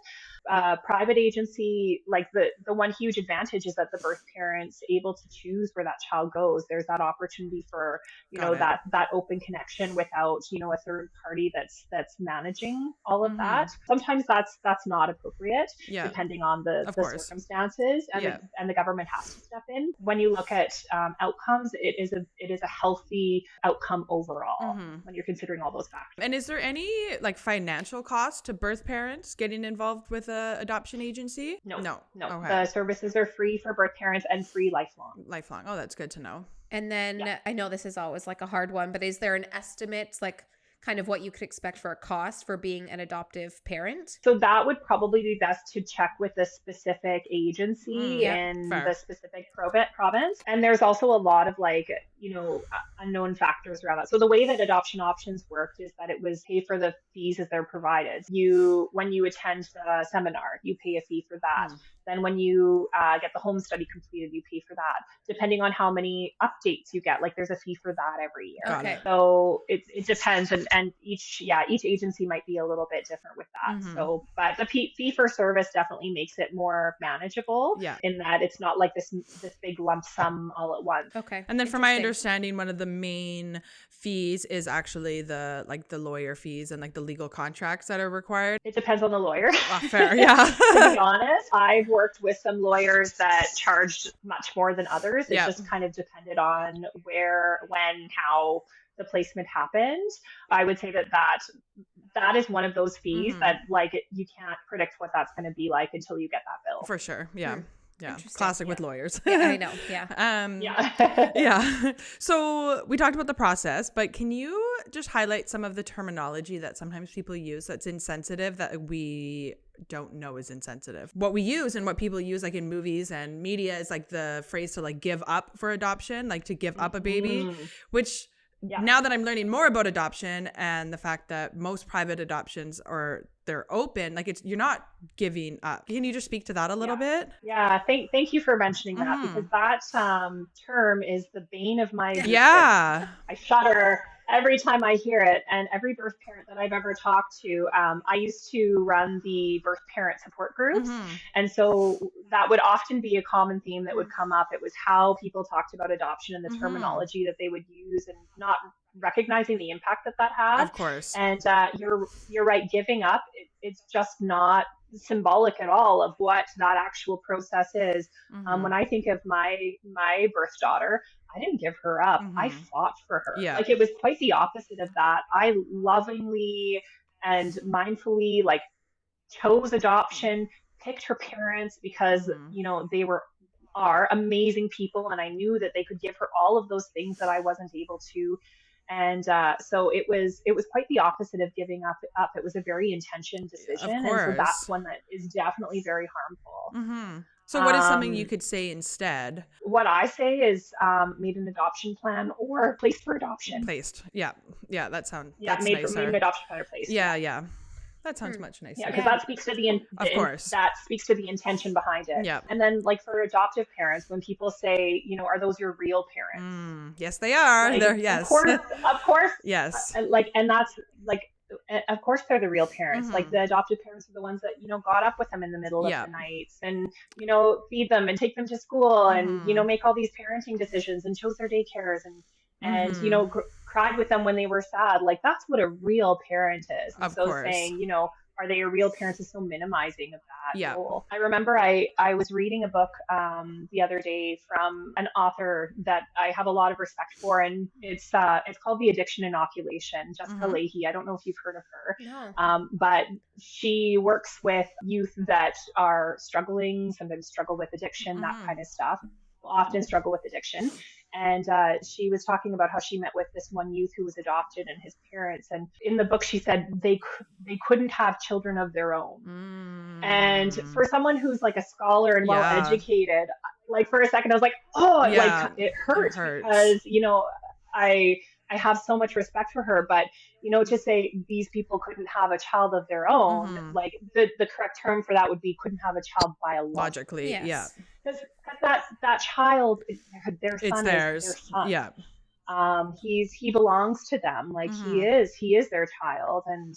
Private agency, like the one huge advantage is that the birth parent's able to choose where that child goes. There's that opportunity for, that open connection without, a third party that's managing all of that. Sometimes that's not appropriate depending on the circumstances, and the government has to step in. When you look at outcomes, it is a healthy outcome overall when you're considering all those factors. And is there any like financial cost to birth parents getting involved with a adoption agency? No. Okay. The services are free for birth parents and free lifelong. Oh, that's good to know. And then I know this is always like a hard one, but is there an estimate, like kind of what you could expect for a cost for being an adoptive parent? So that would probably be best to check with the specific agency in the specific province. And there's also a lot of unknown factors around that. So the way that adoption options worked is that it was pay for the fees as they're provided. When you attend the seminar, you pay a fee for that. Then when you get the home study completed, you pay for that. Depending on how many updates you get, like there's a fee for that every year. Okay. So it depends, and each agency might be a little bit different with that. So, but the fee for service definitely makes it more manageable. In that it's not like this big lump sum all at once. Okay. And then from my understanding, one of the main fees is actually the lawyer fees and like the legal contracts that are required. It depends on the lawyer. Fair, yeah. To be honest, I've worked with some lawyers that charged much more than others. It just kind of depended on where, when, how the placement happened. I would say that is one of those fees that you can't predict what that's going to be like until you get that bill. For sure. Yeah. Yeah. Classic with lawyers. Yeah, I know. Yeah. Yeah. So we talked about the process, but can you just highlight some of the terminology that sometimes people use that's insensitive that we don't know is insensitive. What we use and what people use like in movies and media is like the phrase to like give up for adoption, like to give up a baby, which now that I'm learning more about adoption and the fact that most private adoptions are they're open, like you're not giving up. Can you just speak to that a little bit? Yeah, thank you for mentioning that, because that term is the bane of my existence. Yeah. I shudder every time I hear it. And every birth parent that I've ever talked to, I used to run the birth parent support groups. And so that would often be a common theme that would come up. It was how people talked about adoption and the terminology that they would use, and not recognizing the impact that had. Of course. And you're right, giving up, it's just not symbolic at all of what that actual process is. When I think of my birth daughter, I didn't give her up. I fought for her. Yeah. Like, it was quite the opposite of that. I lovingly and mindfully like chose adoption, picked her parents because you know they are amazing people, and I knew that they could give her all of those things that I wasn't able to. And so it was quite the opposite of giving up. It was a very intentioned decision, and so that's one that is definitely very harmful. So what is something you could say instead? What I say is made an adoption plan or placed for adoption. Placed, yeah, that sounds made an adoption plan or placed. Yeah. That sounds much nicer. Yeah, because that speaks to that speaks to the intention behind it. Yeah. And then, like, for adoptive parents, when people say, you know, are those your real parents? Yes, they are. Like, They're, yes. Of course. Yes. And that's like, of course they're the real parents. Like, the adoptive parents are the ones that, you know, got up with them in the middle of the nights and, you know, feed them and take them to school and, you know, make all these parenting decisions and chose their daycares and you know, cried with them when they were sad. Like, that's what a real parent is. And of so course. saying, you know, are they your real parents is so minimizing of that role. I remember I was reading a book the other day from an author that I have a lot of respect for, and it's called The Addiction Inoculation, Jessica Leahy. I don't know if you've heard of her. No. But she works with youth that are struggling, sometimes struggle with addiction, that kind of stuff, often struggle with addiction. And she was talking about how she met with this one youth who was adopted and his parents. And in the book, she said they couldn't have children of their own. And for someone who's like a scholar and well educated, like, for a second, I was like, like, it hurts because, you know, I have so much respect for her, but, you know, to say these people couldn't have a child of their own, like the correct term for that would be couldn't have a child biologically. Yes. Because that child is their son. It's theirs. Is their son. Yeah. He belongs to them. Like, he is their child. And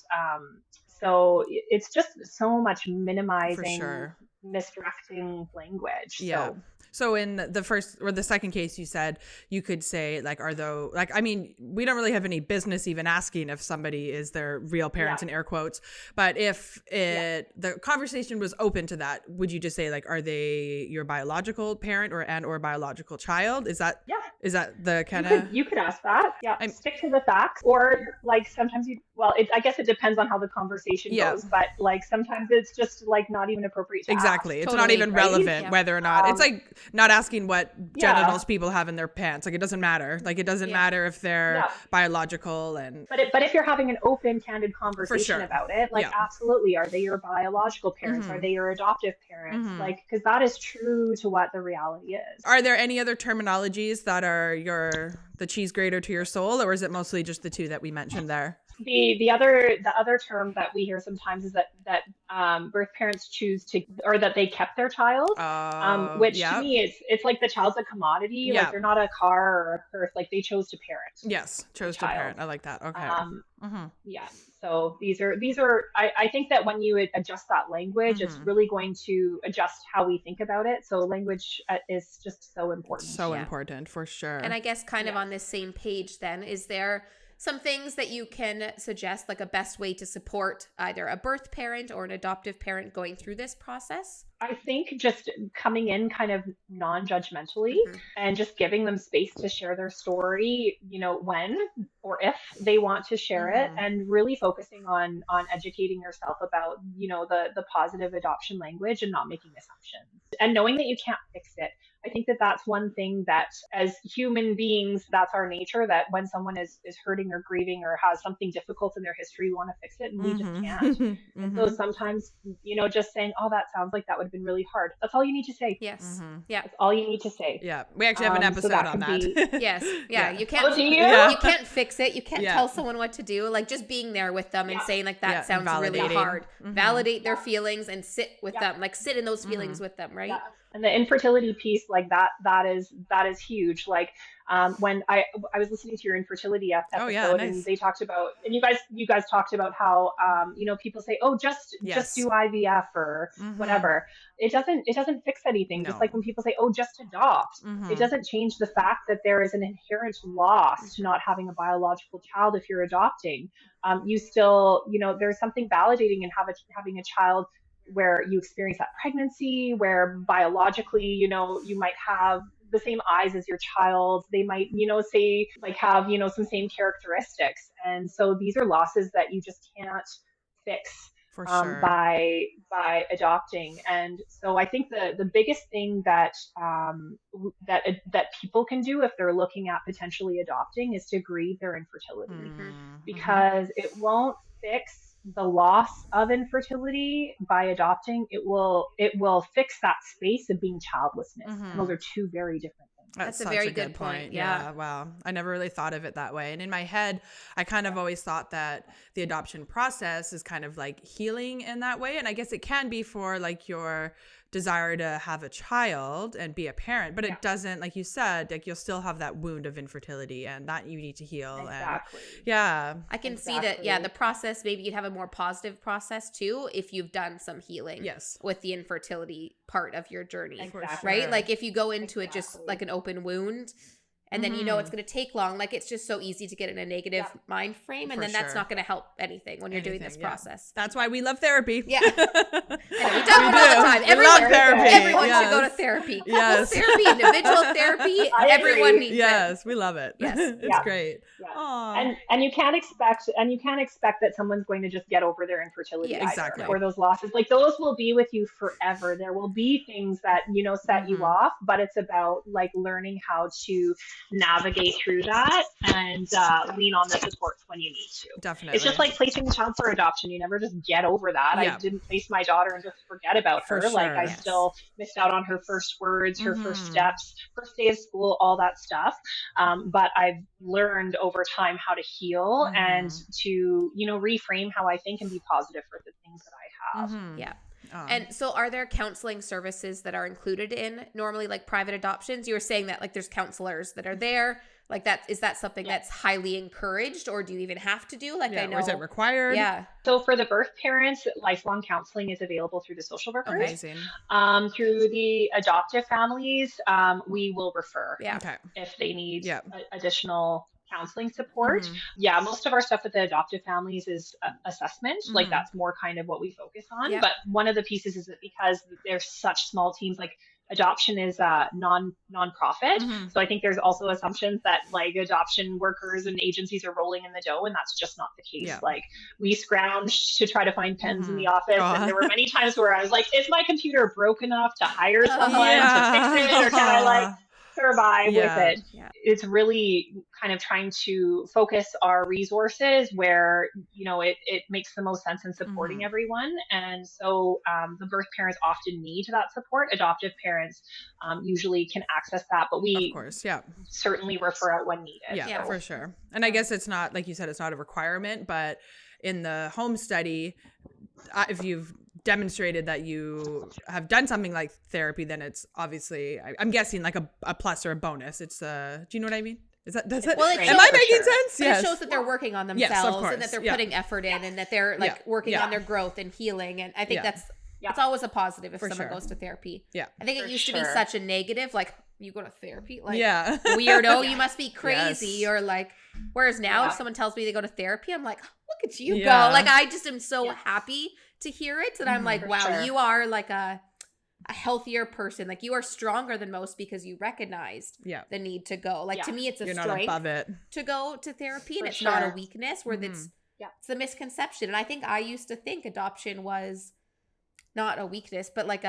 so it's just so much minimizing, misdirecting language. Yeah. So in the first or the second case, you said you could say, like, I mean, we don't really have any business even asking if somebody is their real parents in air quotes, but if the conversation was open to that, would you just say, like, are they your biological parent or biological child? Is that the kind of... You could ask that. Yeah. Stick to the facts. Or, like, sometimes I guess it depends on how the conversation goes, but, like, sometimes it's just, like, not even appropriate to ask. It's not even relevant whether or not it's like not asking what genitals people have in their pants. Like, it doesn't matter. Like, it doesn't matter if they're biological. And but if you're having an open, candid conversation about it, like, absolutely, are they your biological parents? Are they your adoptive parents? Like, because that is true to what the reality is. Are there any other terminologies that are the cheese grater to your soul, or is it mostly just the two that we mentioned there? The other term that we hear sometimes is that birth parents choose to, or that they kept their child, which to me it's like the child's a commodity. Like, they're not a car or a purse. Like, they chose to parent. Yes, chose to parent. I like that. Okay. Yeah. So these are I think that when you adjust that language, it's really going to adjust how we think about it. So language is just so important. So important, for sure. And I guess kind of on this same page then, is there some things that you can suggest, like a best way to support either a birth parent or an adoptive parent going through this process? I think just coming in kind of non-judgmentally and just giving them space to share their story, you know, when or if they want to share it, and really focusing on educating yourself about, you know, the positive adoption language and not making assumptions and knowing that you can't fix it. I think that that's one thing that as human beings, that's our nature, that when someone is hurting or grieving or has something difficult in their history, we want to fix it and we just can't. And so sometimes, just saying, oh, that sounds like that would have been really hard. That's all you need to say. Yes. Yeah. That's all you need to say. Yeah. We actually have an episode on that. Yes. Yeah. You can't, you can't fix it. You can't tell someone what to do. Like just being there with them and saying like, that sounds really hard. Validate their feelings and sit with them, like sit in those feelings with them. Right. Yeah. And the infertility piece, like that is huge. Like when I was listening to your infertility episode, and they talked about, and you guys talked about how people say, oh, just do IVF or whatever. It doesn't fix anything. No. Just like when people say, oh, just adopt, it doesn't change the fact that there is an inherent loss to not having a biological child if you're adopting. You still, there's something validating in having a child where you experience that pregnancy, where biologically, you might have the same eyes as your child. They might, say like have, some same characteristics. And so these are losses that you just can't fix for sure. by adopting. And so I think the biggest thing that people can do if they're looking at potentially adopting is to grieve their infertility, because it won't fix the loss of infertility by adopting. It will fix that space of being childlessness. And those are two very different things. That's a very good point. Yeah. Wow. I never really thought of it that way. And in my head, I kind of always thought that the adoption process is kind of like healing in that way. And I guess it can be for like your desire to have a child and be a parent, but it doesn't, like you said, like you'll still have that wound of infertility and that you need to heal. Exactly. And I can see that. Yeah. The process, maybe you'd have a more positive process too, if you've done some healing with the infertility part of your journey, exactly. right? Like if you go into it just like an open wound, and then it's going to take long. Like it's just so easy to get in a negative mind frame, and then that's not going to help anything when you're doing this process. That's why we love therapy. Yeah, I know, we talk about it all the time. Everyone should go to therapy. Couples therapy, individual therapy. Everyone needs it. Yes, we love it. Yes, it's great. Yeah. And you can't expect that someone's going to just get over their infertility exactly. or those losses. Like those will be with you forever. There will be things that set you off, but it's about like learning how to navigate through that and lean on the supports when you need to. Definitely. It's just like placing a child for adoption. You never just get over that. I didn't place my daughter and just forget about her. Like I still missed out on her first words, her first steps, first day of school, all that stuff. But I've learned over time how to heal and to, reframe how I think and be positive for the things that I have. Yeah. And so are there counseling services that are included in normally like private adoptions? You were saying that like there's counselors that are there. Like that, is that something that's highly encouraged, or do you even have to do? Like I know. Or is it required? Yeah. So for the birth parents, lifelong counseling is available through the social workers. Amazing. Through the adoptive families, we will refer if they need additional counseling support. Yeah, most of our stuff with the adoptive families is assessment. Like that's more kind of what we focus on. But one of the pieces is that because there's such small teams, like adoption is non-profit. So I think there's also assumptions that like adoption workers and agencies are rolling in the dough, and that's just not the case. Like we scrounged to try to find pens in the office, and there were many times where I was like, is my computer broke enough to hire someone to fix it, or can I like survive with it? It's really kind of trying to focus our resources where it makes the most sense in supporting everyone. And so the birth parents often need that support. Adoptive parents usually can access that, but we of course certainly refer out when needed. For sure. And I guess it's not, like you said, it's not a requirement, but in the home study, if you've demonstrated that you have done something like therapy, then it's obviously, I'm guessing, like a plus or a bonus. It's do you know what I mean? Does it? Am I making sense? But it shows that they're working on themselves and that they're putting effort in and that they're like working on their growth and healing. And I think it's always a positive if someone goes to therapy. Yeah. I think it used to be such a negative, like you go to therapy, like weirdo, you must be crazy, or like, whereas now if someone tells me they go to therapy, I'm like, look at you go. Like I just am so happy to hear it. And I'm like, wow, you are like a healthier person. Like you are stronger than most because you recognized the need to go. Like to me, it's a strength to go to therapy, and it's not a weakness where it's the misconception. And I think I used to think adoption was not a weakness, but like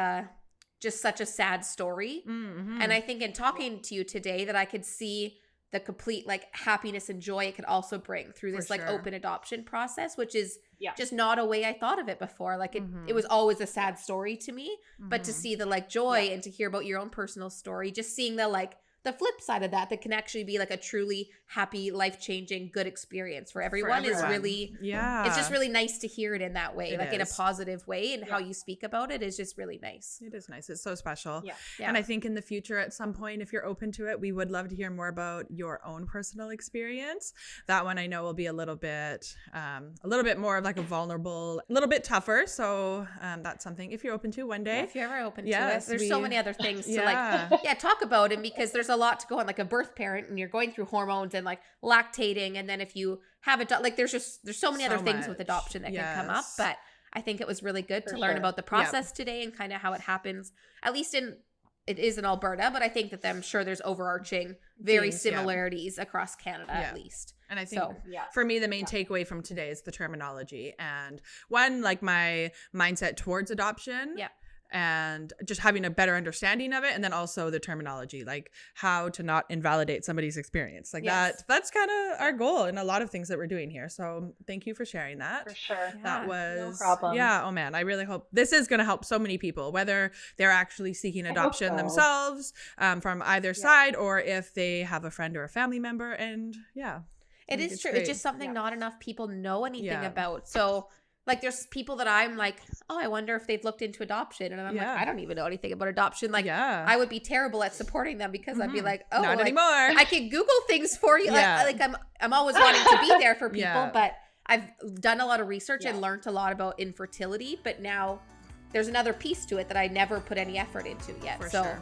just such a sad story. And I think in talking to you today that I could see the complete like happiness and joy it could also bring through this like open adoption process, which is just not a way I thought of it before. Like it was always a sad story to me, but to see the like joy and to hear about your own personal story, just seeing the like the flip side of that can actually be like a truly happy, life-changing, good experience for everyone, is really, it's just really nice to hear it in that way, in a positive way, and how you speak about it is just really nice. It is nice. It's so special. And I think in the future at some point, if you're open to it, we would love to hear more about your own personal experience. That one I know will be a little bit more of like a vulnerable, a little bit tougher. So that's something if you're open to one day. If you're ever open to it. There's so many other things to talk about, and because there's a lot to go on, like a birth parent, and you're going through hormones and like lactating, and then if you have like there's so many other things with adoption that can come up. But I think it was really good to learn about the process today and kind of how it happens, at least it is in Alberta, but I think that I'm sure there's overarching similarities across Canada at least. And I think for me, the main takeaway from today is the terminology, and one, like my mindset towards adoption. And just having a better understanding of it, and then also the terminology, like how to not invalidate somebody's experience, like that's kind of our goal in a lot of things that we're doing here. So thank you for sharing that. For sure. That was no problem. Oh man, I really hope this is going to help so many people, whether they're actually seeking adoption themselves from either side, or if they have a friend or a family member. And it is true. It's just something not enough people know anything about. So like there's people that I'm like, oh, I wonder if they've looked into adoption. And I'm like, I don't even know anything about adoption. Like I would be terrible at supporting them, because I'd be like, oh, not like, anymore. I can Google things for you. Like I'm always wanting to be there for people, but I've done a lot of research and learned a lot about infertility. But now there's another piece to it that I never put any effort into yet. For sure.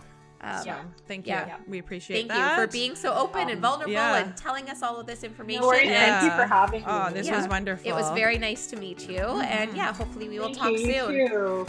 Thank you. We appreciate that. Thank you for being so open and vulnerable and telling us all of this information. No worries. Thank you for having me. Oh, this was wonderful. It was very nice to meet you. And hopefully we will talk soon. You too.